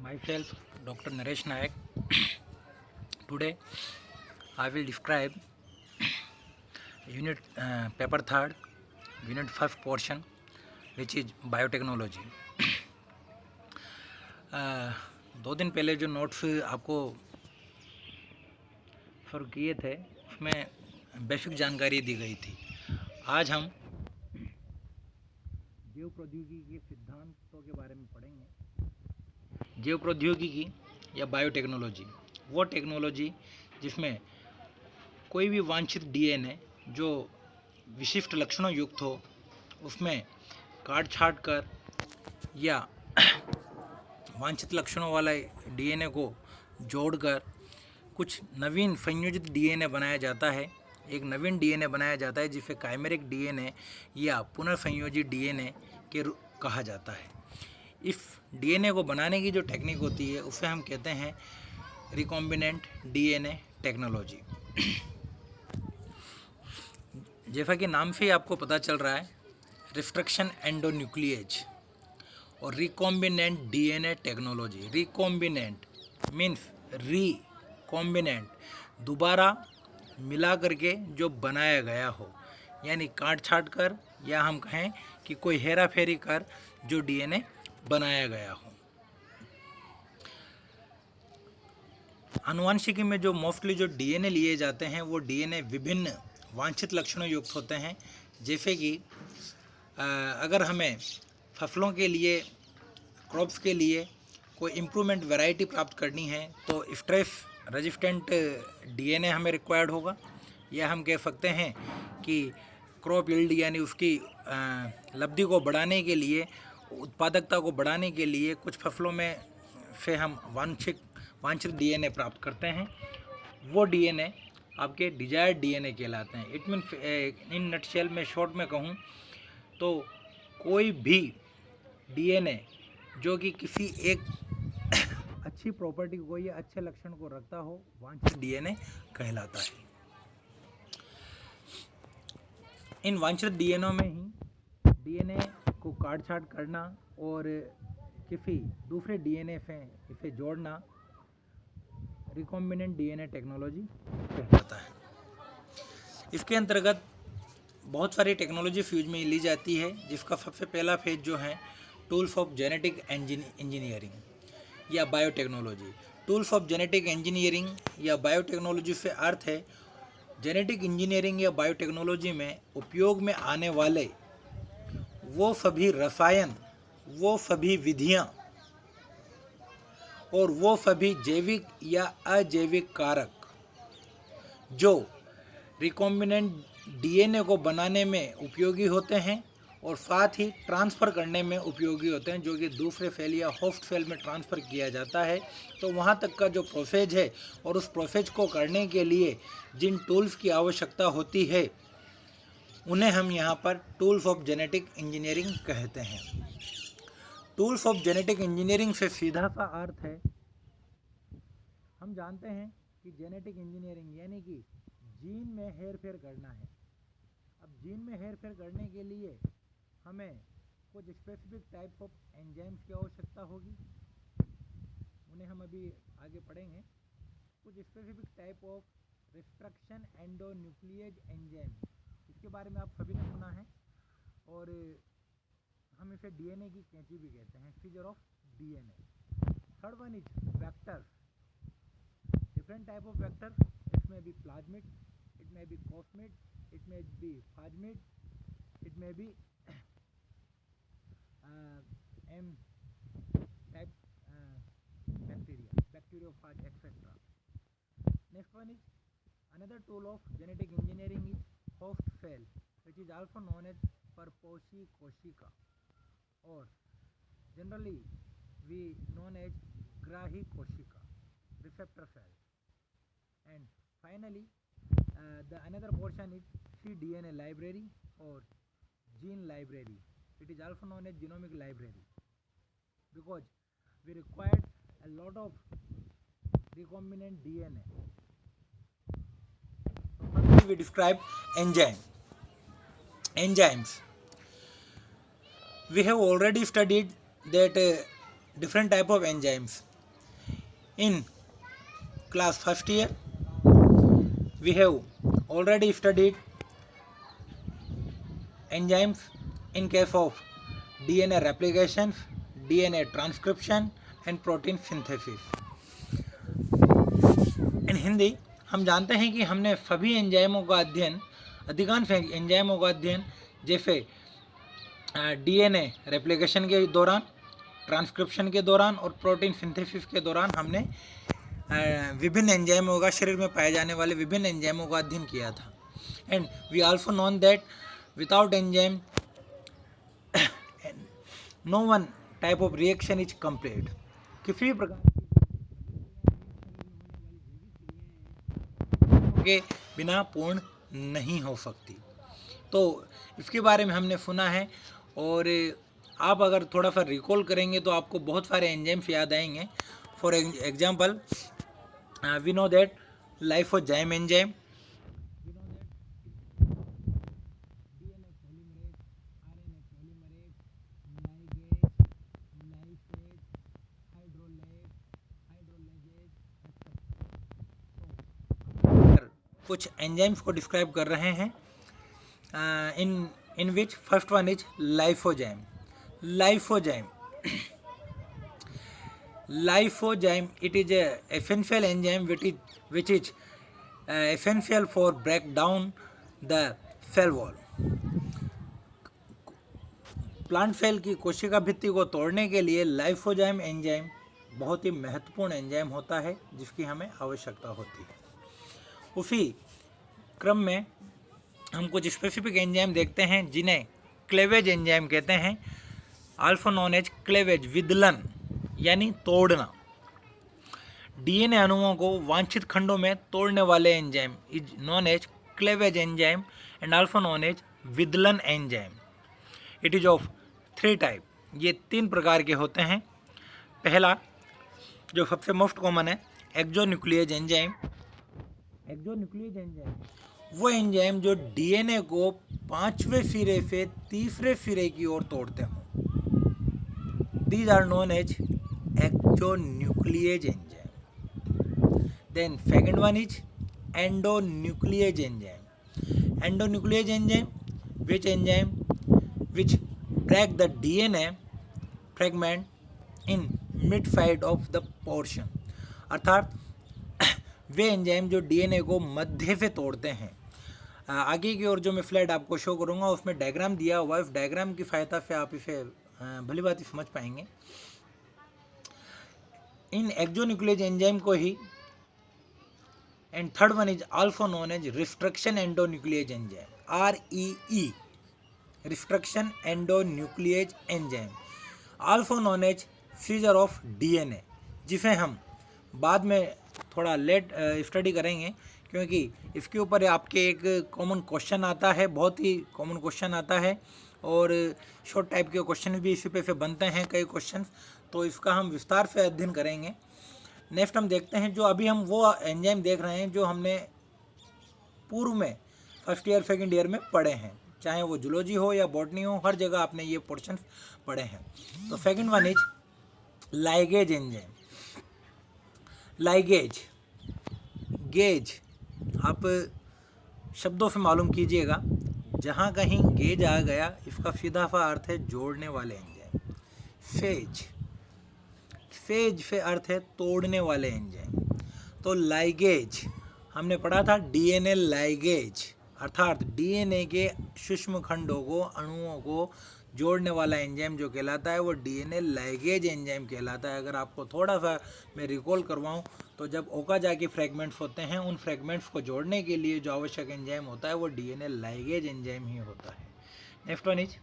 Myself, Dr. Naresh Nayak. Today, I will describe unit paper third, unit first portion, which is biotechnology. दो दिन पहले जो notes आपको for किए थे उसमें बेसिक जानकारी दी गई थी। आज हम जैव प्रौद्योगिकी के सिद्धांतों के बारे में पढ़ेंगे। जैव प्रौद्योगिकी या बायोटेक्नोलॉजी वो टेक्नोलॉजी जिसमें कोई भी वांछित डीएनए जो विशिष्ट लक्षणों युक्त हो उसमें काट छाट कर या वांछित लक्षणों वाला डीएनए को जोड़कर कुछ नवीन संयोजित डीएनए बनाया जाता है। एक नवीन डीएनए बनाया जाता है जिसे काइमेरिक डीएनए या पुनर्संयोजित डीएनए के कहा जाता है। इस डीएनए को बनाने की जो टेक्निक होती है उसे हम कहते हैं रिकॉम्बिनेंट डीएनए टेक्नोलॉजी। जैसा कि नाम से ही आपको पता चल रहा है, रिस्ट्रक्शन एंडोन्यूक्लिएज और recombinant DNA technology. Recombinant means recombinant, दोबारा मिला करके जो बनाया गया हो, यानी काट छाट कर या हम कहें कि कोई हेरा फेरी कर जो डीएनए बनाया गया हो। आनुवंशिकी में जो मोस्टली जो डीएनए लिए जाते हैं वो डीएनए विभिन्न वांछित लक्षणों युक्त होते हैं। जैसे कि अगर हमें फसलों के लिए, क्रॉप्स के लिए कोई इम्प्रूवमेंट वैरायटी प्राप्त करनी है तो स्ट्रेस रेजिस्टेंट डीएनए हमें रिक्वायर्ड होगा, या हम कह सकते हैं कि क्रॉप यील्ड यानी उसकी लब्धि को बढ़ाने के लिए, उत्पादकता को बढ़ाने के लिए कुछ फसलों में से हम वांछित डीएनए प्राप्त करते हैं। वो डीएनए आपके डिजायर्ड डीएनए कहलाते हैं। इट मीन्स इन नटशेल में शॉर्ट में कहूँ तो कोई भी डीएनए जो कि किसी एक अच्छी प्रॉपर्टी को या अच्छे लक्षण को रखता हो वांछित डीएनए कहलाता है। इन वांछित डीएनए में ही डीएनए को काट छाट करना और किसी दूसरे डीएनए से इसे जोड़ना रिकॉम्बिनेंट डीएनए टेक्नोलॉजी कहलाता है। इसके अंतर्गत बहुत सारी टेक्नोलॉजी फ्यूज में ली जाती है, जिसका सबसे पहला फेज जो है टूल्स ऑफ जेनेटिक इंजीनियरिंग या biotechnology. Tools of genetic engineering या बायोटेक्नोलॉजी से अर्थ है जेनेटिक इंजीनियरिंग या बायोटेक्नोलॉजी में उपयोग में आने वाले वो सभी रसायन, वो सभी विधियाँ और वो सभी जैविक या अजैविक कारक जो रिकॉम्बिनेंट डीएनए को बनाने में उपयोगी होते हैं और साथ ही ट्रांसफ़र करने में उपयोगी होते हैं, जो कि दूसरे सेल या होस्ट सेल में ट्रांसफ़र किया जाता है। तो वहाँ तक का जो प्रोसेस है और उस प्रोसेस को करने के लिए जिन टूल्स की आवश्यकता होती है उन्हें हम यहाँ पर टूल्स ऑफ जेनेटिक इंजीनियरिंग कहते हैं। टूल्स ऑफ जेनेटिक इंजीनियरिंग से सीधा सा अर्थ है, हम जानते हैं कि जेनेटिक इंजीनियरिंग यानी कि जीन में हेर फेर करना है। अब जीन में हेर फेर करने के लिए हमें कुछ स्पेसिफिक टाइप ऑफ एंजाइम्स की आवश्यकता होगी, उन्हें हम अभी आगे पढ़ेंगे। कुछ specific type of restriction endonuclease enzyme, इसके बारे में आप सभी ने सुना है और हम इसे डीएनए की कैंची भी कहते हैं, scissor of DNA. Third one is vectors, different type of vectors. It may be plasmid, it may be cosmid, it may be phasmid, it may be M type bacteriophage, etc. Next one is another tool of genetic engineering is host cell, which is also known as Purposey koshika, or generally we known as Grahi koshika, receptor cell. And finally, the another portion is cDNA library or gene library. It is also known as genomic library because we required a lot of recombinant DNA. So firstly we describe enzymes. We have already studied that different type of enzymes. In class first year, we have already studied enzymes in case of DNA replications, DNA transcription and protein synthesis. इन हिंदी हम जानते हैं कि हमने सभी एंजाइमों का अध्ययन, अधिकांश एंजाइमों का अध्ययन जैसे डीएनए रेप्लिकेशन के दौरान, ट्रांसक्रिप्शन के दौरान और प्रोटीन सिंथेसिस के दौरान हमने विभिन्न एंजाइमों का, शरीर में पाए जाने वाले विभिन्न एंजाइमों का अध्ययन किया था. And we also known that without enzyme no one type of reaction is complete. किसी भी प्रकार के बिना पूर्ण नहीं हो सकती. तो इसके बारे में हमने सुना है और आप अगर थोड़ा सा रिकॉल करेंगे तो आपको बहुत सारे एंजाइम्स याद आएंगे. For example we know that lysozyme enzyme, कुछ एंजाइम्स को डिस्क्राइब कर रहे हैं. in which first one is lysozyme. Lysozyme, it is a essential enzyme which is essential for break down the cell wall. Plant cell की कोशिका भित्ति को तोड़ने के लिए लाइसोजाइम एंजाइम बहुत ही महत्वपूर्ण एंजाइम होता है जिसकी हमें आवश्यकता होती है. उसी क्रम में हम कुछ स्पेसिफिक एंजाइम देखते हैं जिन्हें क्लेवेज एंजाइम कहते हैं. आल्सो नॉन एज क्लेवेज, विदलन यानी तोड़ना. डीएनए अणुओं को वांछित खंडों में तोड़ने वाले enzyme is known as cleavage enzyme and also known as विदलन enzyme. It is of 3 type. ये 3 प्रकार के होते हैं. पहला जो सबसे मोस्ट कॉमन है, एक्सोन्यूक्लियेज एंजाइम. एक्सोन्यूक्लियेज एंजाइम वो एंजाइम जो डीएनए को 5वें सिरे से 3रे सिरे की ओर तोड़ते हों. These are known as exonuclease enzyme. Then second one is endonuclease enzyme. Endonuclease enzyme which break the DNA fragment in mid side of the portion. अर्थात वे एंजाइम जो डीएनए को मध्य से तोड़ते हैं. आगे की ओर जो मैं स्लाइड आपको शो करूंगा उसमें डायग्राम दिया हुआ है. उस डायग्राम की सहायता से आप इसे भली बात समझ पाएंगे. इन एक्सोन्यूक्लियेज एंजाइम को ही and third one is also known as restriction endonuclease enzyme, REE, restriction endonuclease enzyme, also known as scissor of DNA, जिसे हम बाद में थोड़ा लेट स्टडी करेंगे क्योंकि इसके ऊपर आपके एक कॉमन क्वेश्चन आता है, बहुत ही कॉमन क्वेश्चन आता है और शॉर्ट टाइप के क्वेश्चन भी इसी पे से बनते हैं कई क्वेश्चंस. तो इसका हम विस्तार से अध्ययन करेंगे. नेक्स्ट हम देखते हैं जो अभी हम वो एंजाइम देख रहे हैं जो हमने पूर्व में फर्स्ट ईयर सेकेंड ईयर में पढ़े हैं, चाहे वो जूलॉजी हो या बॉटनी हो, हर जगह आपने ये पोर्शन पढ़े हैं. तो second one is ligase enzyme. Ligase, gauge आप शब्दों से मालूम कीजिएगा. जहाँ कहीं गेज आ गया इसका सीधा सा अर्थ है जोड़ने वाले एंजाइम. फेज, फेज से अर्थ है तोड़ने वाले एंजाइम. तो लाइगेज हमने पढ़ा था डीएनए लाइगेज, अर्थात डीएनए के सूक्ष्म खंडों को, अणुओं को जोड़ने वाला एंजाइम जो कहलाता है वो डीएनए लाइगेज एंजाइम कहलाता है. अगर आपको थोड़ा सा मैं रिकॉल करवाऊं तो जब ओकाजाकी फ्रैगमेंट्स होते हैं उन फ्रैगमेंट्स को जोड़ने के लिए जो आवश्यक एंजाइम होता है वो डीएनए लाइगेज एंजाइम ही होता है. नेक्स्ट वन इज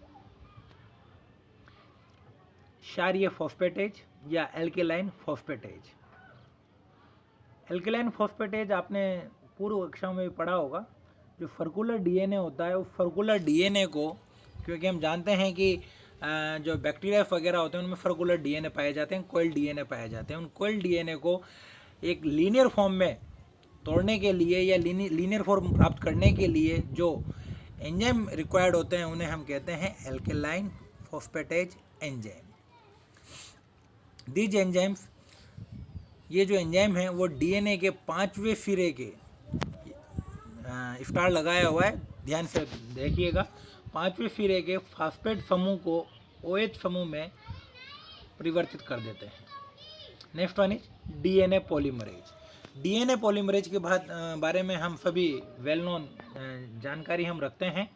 क्षारीय फॉस्फेटेज या एल्केलाइन फॉस्फेटेज. एल्केलाइन फॉस्फेटेज आपने पूर्व कक्षाओं में भी पढ़ा होगा. जो सर्कुलर डीएनए होता है उस सर्कुलर डीएनए को, क्योंकि हम जानते हैं कि जो बैक्टीरिया वगैरह होते हैं उनमें सर्कुलर डीएनए पाए जाते हैं, कोइल डीएनए पाए जाते हैं. उन कोइल डीएनए को एक लीनियर फॉर्म में तोड़ने के लिए या लीनियर फॉर्म प्राप्त करने के लिए जो एंजाइम रिक्वायर्ड होते हैं उन्हें हम कहते हैं alkaline phosphatase enzyme. These enzymes ये जो एंजाइम है वो डीएनए के 5वें सिरे के स्टार लगाया हुआ है, ध्यान से देखिएगा, 5वें सिरे के फास्फेट समूह को OH समूह में परिवर्तित कर देते हैं। Next one is DNA polymerase. DNA polymerase के बारे में हम सभी वेल नोन जानकारी हम रखते हैं।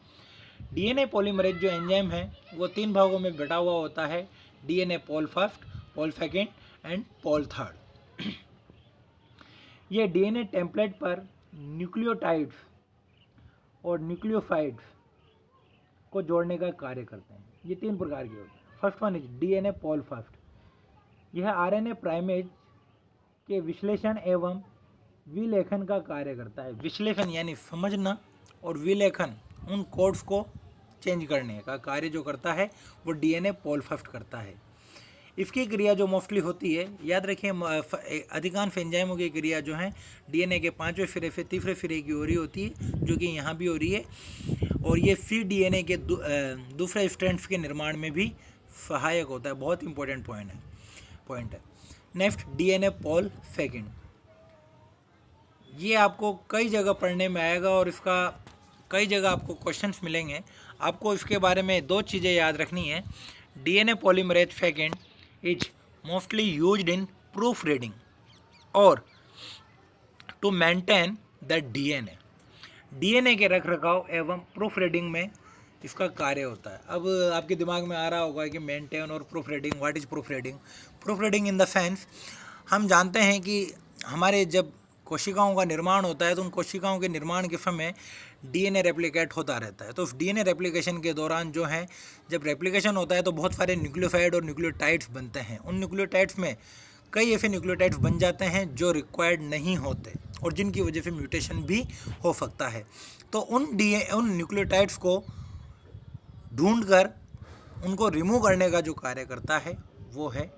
डीएनए पॉलीमरेज जो एंजाइम है वो 3 भागों में बटा हुआ होता है, DNA Paul first, Paul second and Paul third. ये डीएनए टेम्पलेट पर न्यूक्लियोटाइड्स और न्यूक्लियोसाइड्स को जोड़ने का कार्य करते हैं। ये 3 प्रकार के होते हैं। First one is DNA Paul first. यह आरएनए प्राइमेज के विश्लेषण एवं विलेखन का कार्य करता है। विश्लेषण यानी समझना और विलेखन, उन कोड्स को चेंज करने का कार्य जो करता है वो डीएनए पॉल फर्स्ट करता है। इसकी क्रिया जो मोस्टली होती है, याद रखिए, अधिकांश एंजाइमों की क्रिया जो है डीएनए के 5वें सिरे से 3रे सिरे की हो रही होती है, जो कि यहाँ भी हो रही है, और ये सी डीएनए के दूसरे स्ट्रैंड्स के निर्माण में भी सहायक होता है। बहुत इंपॉर्टेंट पॉइंट है। Next DNA Paul second. ये आपको कई जगह पढ़ने में आएगा और इसका कई जगह आपको क्वेश्चंस मिलेंगे। आपको इसके बारे में 2 चीज़ें याद रखनी है। DNA polymerase second is mostly used in proof reading और टू मेंटेन द डीएनए के रख रखाव एवं प्रूफ रीडिंग में इसका कार्य होता है। अब आपके दिमाग में आ रहा होगा कि मेंटेन और proof reading, what is proof reading? Proof reading in the sense, हम जानते हैं कि हमारे जब कोशिकाओं का निर्माण होता है तो उन कोशिकाओं के निर्माण के समय डीएनए रेप्लिकेट होता रहता है। तो उस डीएनए रेप्लिकेशन के दौरान जो है, जब रेप्लिकेशन होता है तो बहुत सारे न्यूक्लियोसाइड और न्यूक्लियोटाइड्स बनते हैं। उन न्यूक्लियोटाइड्स में कई ऐसे न्यूक्लियोटाइड्स बन जाते हैं जो रिक्वायर्ड नहीं होते और जिनकी वजह से म्यूटेशन भी हो सकता है। तो उन न्यूक्लियोटाइड्स को ढूंढकर उनको रिमूव करने का जो कार्य करता है वो है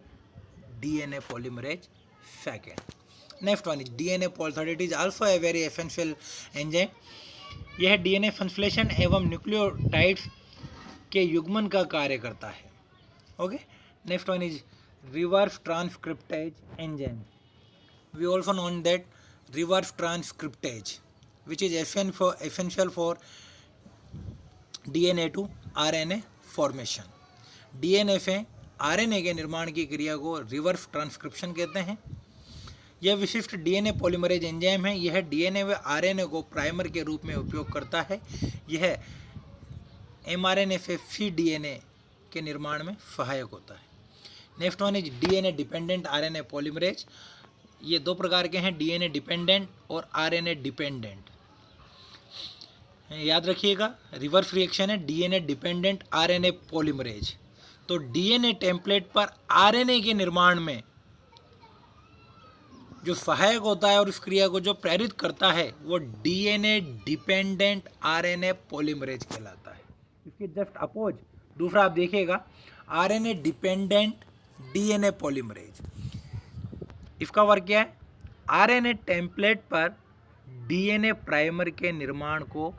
DNA polymerase second. Next one is DNA pol third. It is also a very essential enzyme. यह डीएनए संश्लेषण एवं न्यूक्लियोटाइड्स के युग्मन का कार्य करता है। Okay, next one is reverse transcriptase enzyme. We also known that reverse transcriptase which is essential for DNA to RNA formation. DNA से आरएनए के निर्माण की क्रिया को रिवर्स ट्रांसक्रिप्शन कहते हैं। यह विशिष्ट डीएनए पॉलीमरेज एंजाइम है। यह डीएनए व आरएनए को प्राइमर के रूप में उपयोग करता है। यह एमआरएनए से सीडीएनए के निर्माण में सहायक होता है। Next one is DNA dependent RNA polymerase. ये 2 प्रकार के हैं, डीएनए डिपेंडेंट और आरएनए डिपेंडेंट। याद रखिएगा, रिवर्स रिएक्शन है डीएनए डिपेंडेंट आरएनए पॉलीमरेज। तो डीएनए टेम्पलेट पर आरएनए के निर्माण में जो सहायक होता है और इस क्रिया को जो प्रेरित करता है वो डीएनए डिपेंडेंट आरएनए पॉलीमरेज कहलाता है। इसके जस्ट अपोज दूसरा आप देखिएगा, आरएनए डिपेंडेंट डीएनए पॉलीमरेज। इसका वर्क क्या है? आरएनए टेम्पलेट पर डीएनए प्राइमर के निर्माण को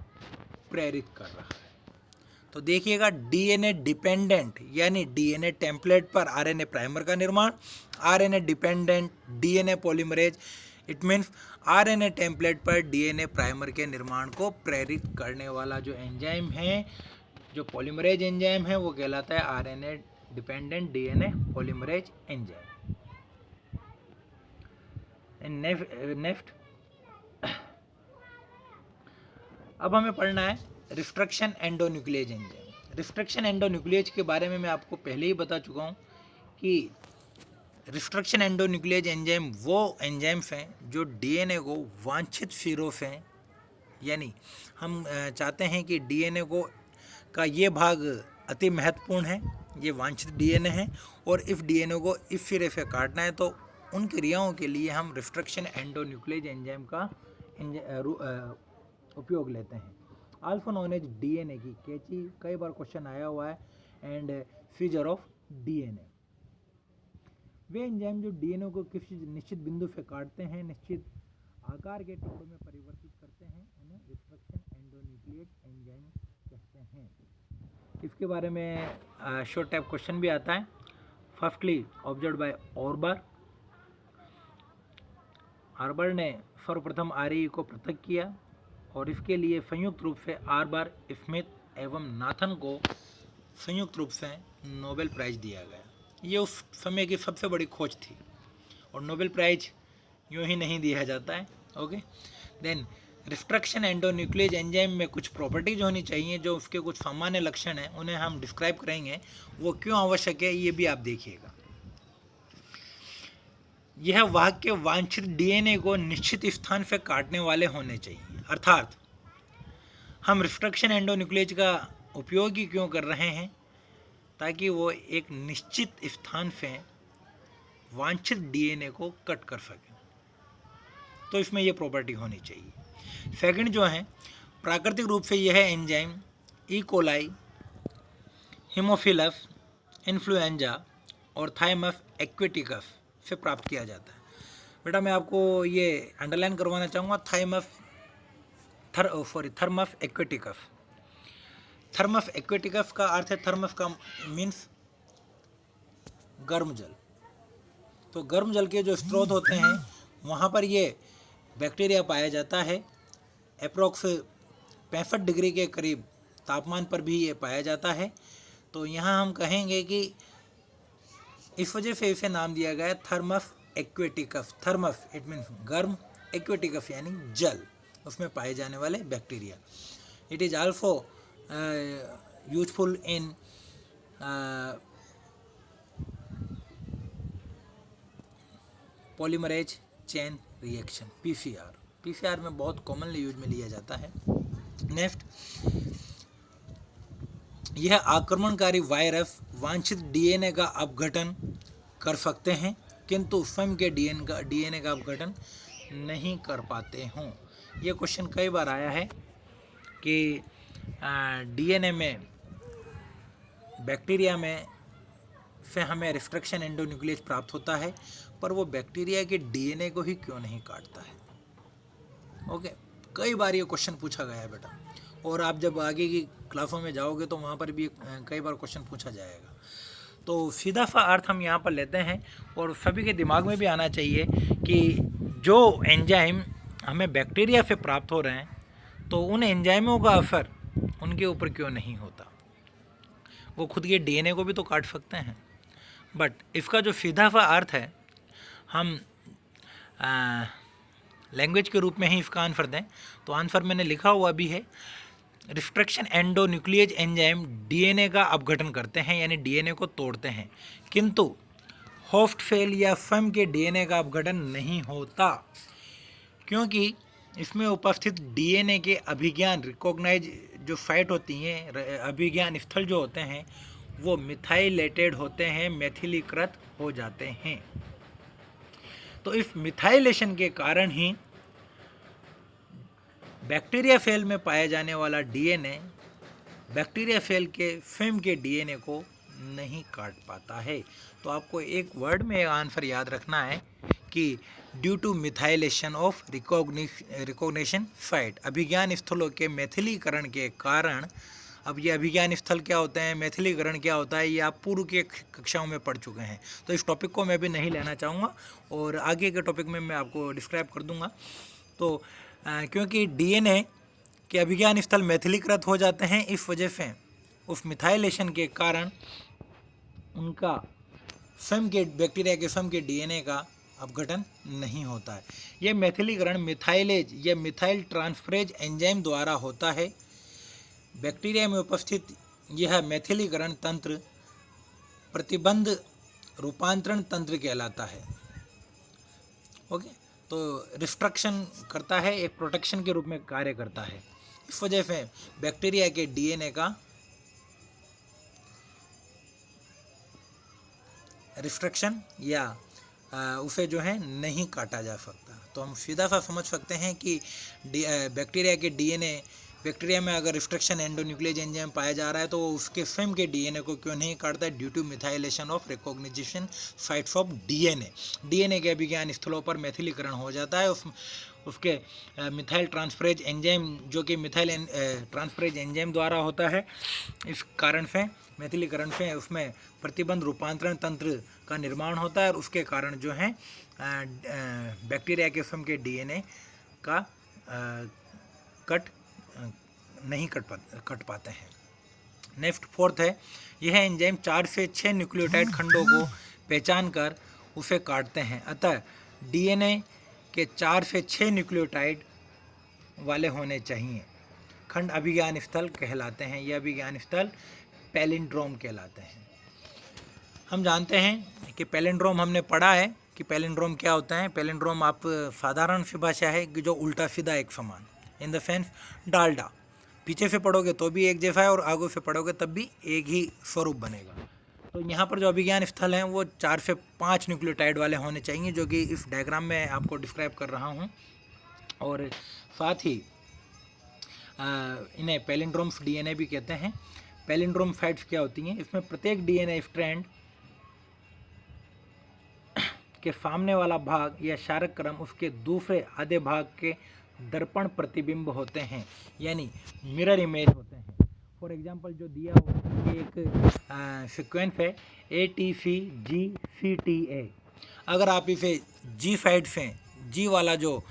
प्रेरित कर रहा है। तो देखिएगा, डीएनए डिपेंडेंट यानी डीएनए टेम्पलेट पर आरएनए प्राइमर का निर्माण, RNA dependent DNA polymerase, it means RNA template पर डीएनए प्राइमर के निर्माण को प्रेरित करने वाला जो एंजाइम है, जो पॉलीमरेज एंजाइम है, वो कहलाता है RNA dependent DNA polymerase enzyme. Next अब हमें पढ़ना है रिस्ट्रक्शन एंडोन्यूक्लियेज एंजाइम। रिस्ट्रक्शन एंडोन्यूक्लियेज के बारे में मैं आपको पहले ही बता चुका हूँ कि रिस्ट्रक्शन एंडोन्यूक्लियेज एंजाइम वो एंजाइम्स हैं जो डीएनए को वांछित सिरों से, यानी हम चाहते हैं कि डीएनए को का ये भाग अति महत्वपूर्ण है, ये वांछित डीएनए है, और इस डीएनए को इस सिरे से काटना है, तो उन क्रियाओं के लिए हम रिस्ट्रक्शन एंडोन्यूक्लियेज एंजाइम का उपयोग लेते हैं। आल्सो नोन एज डीएनए की कैची, कई बार क्वेश्चन आया हुआ है, and seizure of DNA. Way enzyme जो डीएनए को किसी निश्चित बिंदु से काटते हैं, निश्चित आकार के टुकड़ों में परिवर्तित करते हैं, उन्हें रिस्ट्रक्शन एंडोन्यूक्लियेज एंजाइम कहते हैं। इसके बारे में शॉर्ट टाइप क्वेश्चन भी आता है। फर्स्टली ऑब्जर्व बाय ऑर्बर, आर्बर ने सर्वप्रथम आरई को पृथक किया और इसके लिए संयुक्त रूप से आर्बर, स्मिथ एवं नाथन को संयुक्त रूप से नोबेल प्राइज दिया गया। ये उस समय की सबसे बड़ी खोज थी और नोबेल प्राइज यूँ ही नहीं दिया जाता है। Okay, then restriction endonuclease enzyme में कुछ प्रॉपर्टीज होनी चाहिए, जो उसके कुछ सामान्य लक्षण हैं, उन्हें हम डिस्क्राइब करेंगे। वो क्यों आवश्यक है ये भी आप देखिएगा। यह वाहक के वांछित डीएनए को निश्चित स्थान से काटने वाले होने चाहिए। अर्थात हम रिस्ट्रक्शन एंडोन्यूक्लियेज का उपयोग ही क्यों कर रहे हैं, ताकि वो एक निश्चित स्थान से वांछित डीएनए को कट कर सके। तो इसमें ये प्रॉपर्टी होनी चाहिए। सेकंड जो है, प्राकृतिक रूप से यह enzyme E coli, Haemophilus influenza और थाइमस एक्वेटिकस से प्राप्त किया जाता है। बेटा मैं आपको ये अंडरलाइन करवाना चाहूँगा, थर्मस एक्वेटिकस। थर्मस एक्वेटिकस का अर्थ है, थर्मस का मीन्स गर्म जल। तो गर्म जल के जो स्रोत होते हैं वहाँ पर ये बैक्टीरिया पाया जाता है। अप्रोक्स 65 डिग्री के करीब तापमान पर भी ये पाया जाता है। तो यहाँ हम कहेंगे कि इस वजह से इसे नाम दिया गया Thermus aquaticus. Thermos it means गर्म, एक्वेटिकस यानी जल, उसमें पाए जाने वाले bacteria. It is also useful in polymerase chain reaction, PCR. PCR में बहुत कॉमनली यूज में लिया जाता है। नेक्स्ट, यह आक्रमणकारी वायरस वांछित डीएनए का अपघटन कर सकते हैं, किंतु स्वयं के डीएनए का अपघटन नहीं कर पाते हों। यह क्वेश्चन कई बार आया है कि डीएनए में, बैक्टीरिया में से हमें रिस्ट्रक्शन एंडोन्यूक्लियस प्राप्त होता है, पर वो बैक्टीरिया के डीएनए को ही क्यों नहीं काटता है। ओके, कई बार ये क्वेश्चन पूछा गया है बेटा, और आप जब आगे की क्लासों में जाओगे तो वहाँ पर भी कई बार क्वेश्चन पूछा जाएगा। तो सीधा सा अर्थ हम यहाँ पर लेते हैं, और सभी के दिमाग में भी आना चाहिए कि जो एंजाइम हमें बैक्टीरिया से प्राप्त हो रहे हैं, तो उन एंजाइमों का असर उनके ऊपर क्यों नहीं होता। वो खुद के डीएनए को भी तो काट सकते हैं। बट इसका जो सीधा सा अर्थ है, हम लैंग्वेज के रूप में ही इसका आंसर दें, तो आंसर मैंने लिखा हुआ भी है। रिस्ट्रक्शन एंडोन्यूक्लियेज एंजाइम डीएनए का अपघटन करते हैं, यानी डीएनए को तोड़ते हैं, किंतु होस्ट सेल या स्वयं के डीएनए का अपघटन नहीं होता, क्योंकि इसमें उपस्थित डीएनए के अभिज्ञान रिकॉग्नाइज जो साइट होती हैं, अभिज्ञान स्थल जो होते हैं, वो मिथाइलेटेड होते हैं, मैथिलीकृत हो जाते हैं। तो इस मिथाइलेशन के कारण ही बैक्टीरिया सेल में पाया जाने वाला डीएनए बैक्टीरिया सेल के स्वयं के डीएनए को नहीं काट पाता है। तो आपको एक वर्ड में आंसर याद रखना है कि due to methylation of recognition site, अभिज्ञान स्थलों के मैथिलीकरण के कारण। अब ये अभिज्ञान स्थल क्या होते हैं, मैथिलीकरण क्या होता है, ये आप पूर्व के कक्षाओं में पढ़ चुके हैं, तो इस टॉपिक को मैं भी नहीं लेना चाहूँगा, और आगे के टॉपिक में मैं आपको डिस्क्राइब कर दूँगा। तो क्योंकि डीएनए के अभिज्ञान स्थल मैथिलीकृत हो जाते हैं, इस वजह से उस मिथाइलेशन के कारण उनका स्वयं के बैक्टीरिया के स्वयं के डीएनए का अपघटन नहीं होता है। यह मैथिलीकरण मिथाइलेज या मिथाइल ट्रांसफरेज एंजाइम द्वारा होता है। बैक्टीरिया में उपस्थित यह मैथिलीकरण तंत्र प्रतिबंध रूपांतरण तंत्र कहलाता है। ओके, तो रिस्ट्रक्शन करता है, एक प्रोटेक्शन के रूप में कार्य करता है। इस वजह से बैक्टीरिया के डीएनए का रिस्ट्रक्शन या उसे जो है नहीं काटा जा सकता। तो हम सीधा सा समझ सकते हैं कि बैक्टीरिया के डीएनए, बैक्टीरिया में अगर रिस्ट्रक्शन एंडोन्यूक्लियेज एंजाइम पाया जा रहा है तो उसके स्वयं के डीएनए को क्यों नहीं काटता है, due to methylation of recognition sites of DNA. DNA के अभिज्ञान स्थलों पर मैथिलीकरण हो जाता है, उसके मिथाइल ट्रांसफरेज एंजाइम जो कि मिथाइल ट्रांसफरेज एंजाइम द्वारा होता है। इस कारण से मेथिलीकरण से उसमें प्रतिबंध रूपांतरण तंत्र का निर्माण होता है और उसके कारण जो है बैक्टीरिया के किस्म के डीएनए का नहीं कट पाते हैं। नेक्स्ट फोर्थ है, यह एंजाइम 4 से 6 न्यूक्लियोटाइड खंडों को पहचान कर उसे काटते हैं। अतः डीएनए के 4 से 6 न्यूक्लियोटाइड वाले होने चाहिए। खंड अभिज्ञान स्थल कहलाते हैं। ये अभिज्ञान स्थल पैलिंड्रोम कहलाते हैं। हम जानते हैं कि पैलिंड्रोम हमने पढ़ा है कि पैलिंड्रोम क्या होता है। पैलिंड्रोम आप साधारण सी भाषा है कि जो उल्टा सीधा एक समान, इन द सेंस डालडा, पीछे से पढ़ोगे तो भी एक जैसा है और आगे से पढ़ोगे तब भी एक ही स्वरूप बनेगा। तो यहाँ पर जो अभिज्ञान स्थल हैं वो 4 से 5 न्यूक्लियोटाइड वाले होने चाहिए, जो कि इस डायग्राम में आपको डिस्क्राइब कर रहा हूँ। और साथ ही इन्हें पैलिंड्रोम्स डीएनए भी कहते हैं। पैलिंड्रोम साइट्स क्या होती हैं? इसमें प्रत्येक डीएनए स्ट्रैंड के सामने वाला भाग या क्षारक क्रम उसके दूसरे आधे भाग के दर्पण प्रतिबिंब होते हैं, यानी मिरर इमेज होते हैं। फॉर एग्जांपल जो दिया हुआ है एक सीक्वेंस है ATCGCTA। अगर आप इसे जी साइड से, जी वाला जो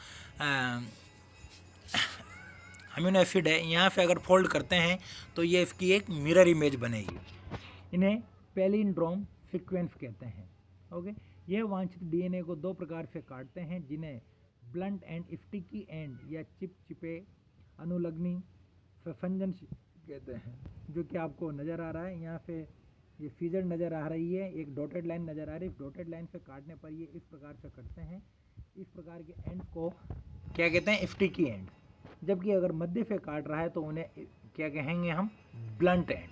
अमीनो एसिड है यहाँ से अगर फोल्ड करते हैं तो ये इसकी एक मिरर इमेज बनेगी। इन्हें पैलिंड्रोम सीक्वेंस कहते हैं। ओके, यह वांछित डीएनए को 2 प्रकार से काटते हैं, जिन्हें ब्लंट एंड स्टिकी एंड या चिपचिपे अनुलग्नी ससंजन कहते हैं, जो कि आपको नज़र आ रहा है। यहाँ से ये फीजर नज़र आ रही है, एक डॉटेड लाइन नज़र आ रही है। इस डॉटेड लाइन से काटने पर ये इस प्रकार से कटते हैं। इस प्रकार के एंड को क्या कहते हैं? Sticky and. जबकि अगर मध्य से काट रहा है तो उन्हें क्या कहेंगे हम? Blunt and.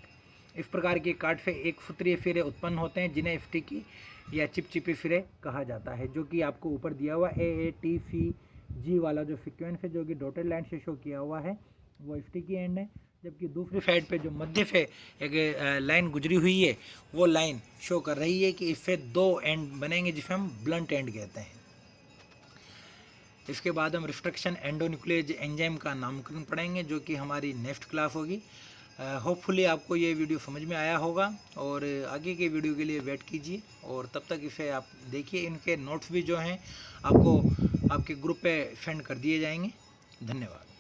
इस प्रकार के काट से एक सूत्रीय सिरे उत्पन्न होते हैं, जिन्हें स्टिकी या चिपचिपी सिरे कहा जाता है, जो कि आपको ऊपर दिया हुआ AATCG वाला जो सीक्वेंस है, जो कि डॉटेड लाइन से शो किया हुआ है, वो स्टिकी एंड है। जबकि दूसरी साइड पे जो मध्य से एक लाइन गुजरी हुई है, वो लाइन शो कर रही है कि इससे 2 एंड बनेंगे, जिसे हम ब्लंट एंड कहते हैं। इसके बाद हम रिस्ट्रक्शन एंडोन्यूक्लियेज एंजाइम का नामकरण पढ़ेंगे, जो कि हमारी नेक्स्ट क्लास होगी। होपफुली आपको ये वीडियो समझ में आया होगा और आगे के वीडियो के लिए वेट कीजिए और तब तक इसे आप देखिए। इनके नोट्स भी जो हैं आपको आपके ग्रुप पे सेंड कर दिए जाएंगे। धन्यवाद।